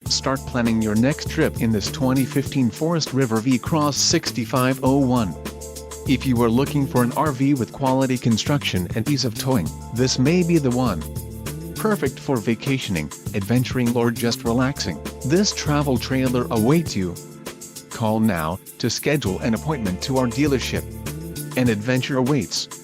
Start planning your next trip in this 2015 Forest River V-Cross 6501. If you are looking for an RV with quality construction and ease of towing, this may be the one. Perfect for vacationing, adventuring or just relaxing, this travel trailer awaits you. Call now to schedule an appointment to our dealership. An adventure awaits.